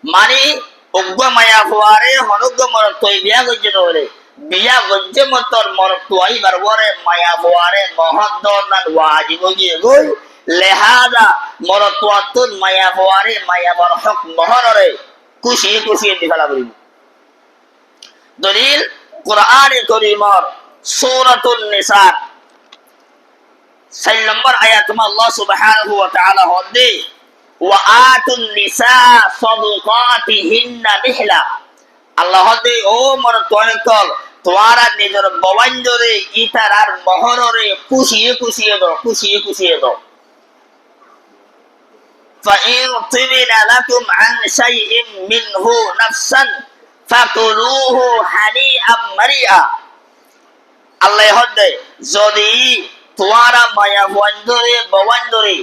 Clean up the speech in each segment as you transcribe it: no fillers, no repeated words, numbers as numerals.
মানে উগ্র মায়া ফুয়ারে হনুগ্র মরত তৈ বিয়া গজ্জে দৌড়ে বিয়া গজ্জে মতর মরত তুয়াই বারবরে মায়া ফুয়ারে মহদ্দর নান ওয়াজিব গিয়ে গই লেহাদা মরত তুয়াতুন মায়া ফুয়ারে মায়া বর হক মহররে খুশি খুশি দিফালা করিব দলিল কুরআনে কারীমর সূরাতুন নিসা 4 নম্বর আয়াত মে আল্লাহ সুবহানাহু ওয়া তাআলা হদে ওয়া আতুন নিসা সাদাকাতিহিন্না নিহলা আল্লাহ হদে ও মর তোয়ানকল তোয়ারা নিজের বওয়াঞ্জরে ইতারার মহররে খুশিয়ে দাও فإن طبن لكم عن شيء منه نفسا فكلوه هنيئا مريئا আল্লাহ হদে যদি তোয়ারা মায়া বওয়াঞ্জরে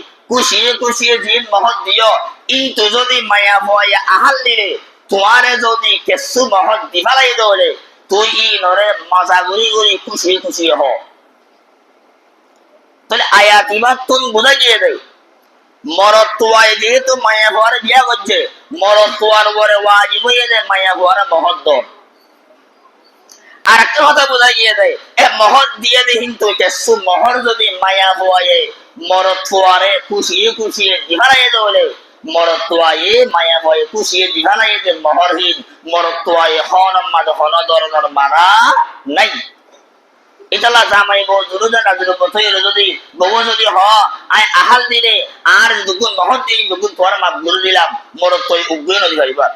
খুশিয়ে জিন মহৎ দিও কিন্তু যদি মায়া ভয়া আহাল দিলে তোমারে যদি কেসু মহৎ দিফালাই দৌড়ে তুই নরে মজা গুড়ি খুশি হ তাহলে আয়াত ইবাদ তুন বুঝা গিয়ে দেয় মরত তোয়ায় যেহেতু মায়া ভয়ারে বিয়া করছে মরত তোয়ার উপরে ওয়াজিব হয়ে যায় মায়া ভয়ারে মহৎ দর আর একটা কথা বোঝা গিয়ে দেয় এ মহৎ দিয়ে দে কিন্তু কেসু মহর যদি মায়া ভয়ে মরত তোয়ারে খুশিয়ে দিফালাই দৌড়ে মরত তোয়ায়ে মায়া ভয়ে খুশিয়ে দিফালাই যে মহরহীন মরত তোয়ায়ে হন দরকার মানা নাই ইতালা জামাই বউ দুরুদা নাজুর বথইল যদি বউ যদি আই আহাল দিলে আর দুগুণ মহৎ দিন দুগুণ তোয়ার মাপ গুরু দিলাম মরত তোয় উগ্র নদী পারিবার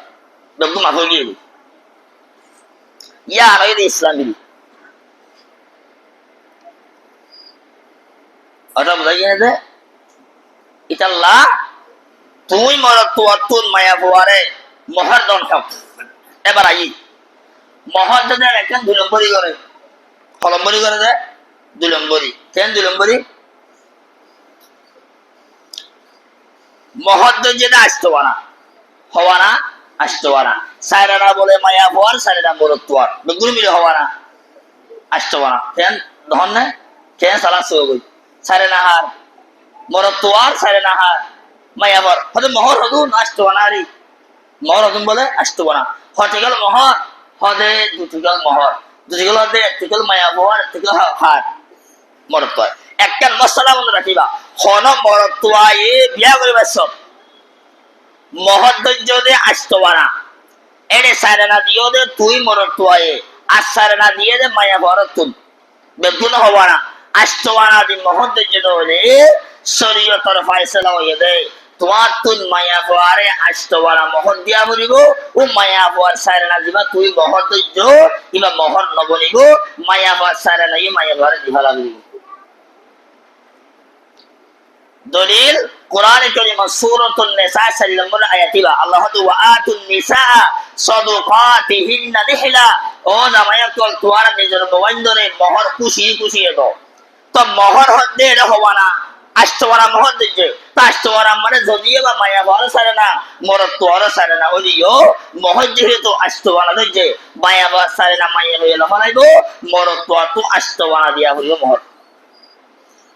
দুগুণ মাফ হয়ে গিয়ে ইয়া আর ইসলাম দিবি অর্থাৎ বোঝা গিয়ে যে ইতাল্লা তুই মরত তোয়ার তুন মায়া ভুয়ারে মহর দন খাও এবার আই মহর যদি একজন 2 নম্বরই করে কলম্বরি করে যায় 2 নম্বরই কেন 2 নম্বরই মহদ্দ যেটা আসতো না সাইরানা বলে মায়া ভুয়ার সাইরানা মরত তোয়ার বেগুন মিলে হওয়ানা আসতো না কেন ধন না কেন সালাস হয়ে গই সাইরানা হার মরত তোয়ার সাইরানা হার মায়া ভর হতে মহর হদুন আসতো না রে মহর হদুন বলে আসতো না হতে গেল মহর হদে দুটিকাল মহর দুটিকাল হদে একটিকাল মায়া ভর একটিকাল হার মরত তোয়ার একটা মশলা মনে রাখিবা হন মরত তোয়ায়ে বিয়া করিবার সব মহর ধৈর্য দে আসতো না এনে সাইরানা দিও দে তুই মরত তোয়ায়ে আর সাইরানা দিয়ে দে মায়া ভর তুন বেগুন হওয়া না আসতো না দি মহর ধৈর্য দে শরীয়তের ফয়সালা হয়ে দে তোমার তুই মায়া ভরে আসতো না মহর দিয়া বলিব ও মায়া ভর সাইরানা দিবা তুই মহর ধৈর্য কিবা মহর ন বলিব মায়া ভর সাইরানা মায়া ভরে দিবা লাগিব দলিল কোরআনে কারীম সূরাতুন নিসা 4 নম্বর আয়াতিবা আল্লাহ ওয়া আতুন নিসা সাদাকাতিহিন্না নিহলা ও জামায়াতুল তোয়ারা নিজের বওয়াঞ্জরে মহর খুশি দাও তো মহর হদে হওয়ানা আষ্টওয়ারা মহর দিচ্ছে আষ্টওয়ারা মানে যদিও বা মায়া ভর সারে না মরত তোয়ার সারে না ওদিও মহর যেহেতু আষ্টওয়ারা দিচ্ছে মায়া ভর সারে না মায়া হয়ে লহনাইব মরত তোয়ার তো আষ্টওয়ারা দিয়া হইব মহর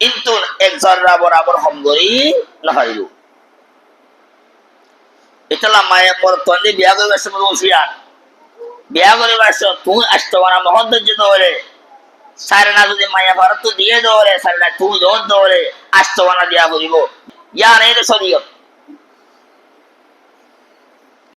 কিন্তু এক জররা বরাবর হমগরি লহাইব এতলা মায়া মরত তোয়ারে বিয়া করিবার সময় ওসিয়ার বিয়া করিবার সময় তুই আষ্টওয়ারা মহর দিচ্ছে ধরে সাইরানা যদি মায়া ভর তো দিয়ে দৌড়ে সাইরানা তুই দৌড়ে আষ্টওয়ারা দিয়া বলিব ইয়ার এই শরীয়ত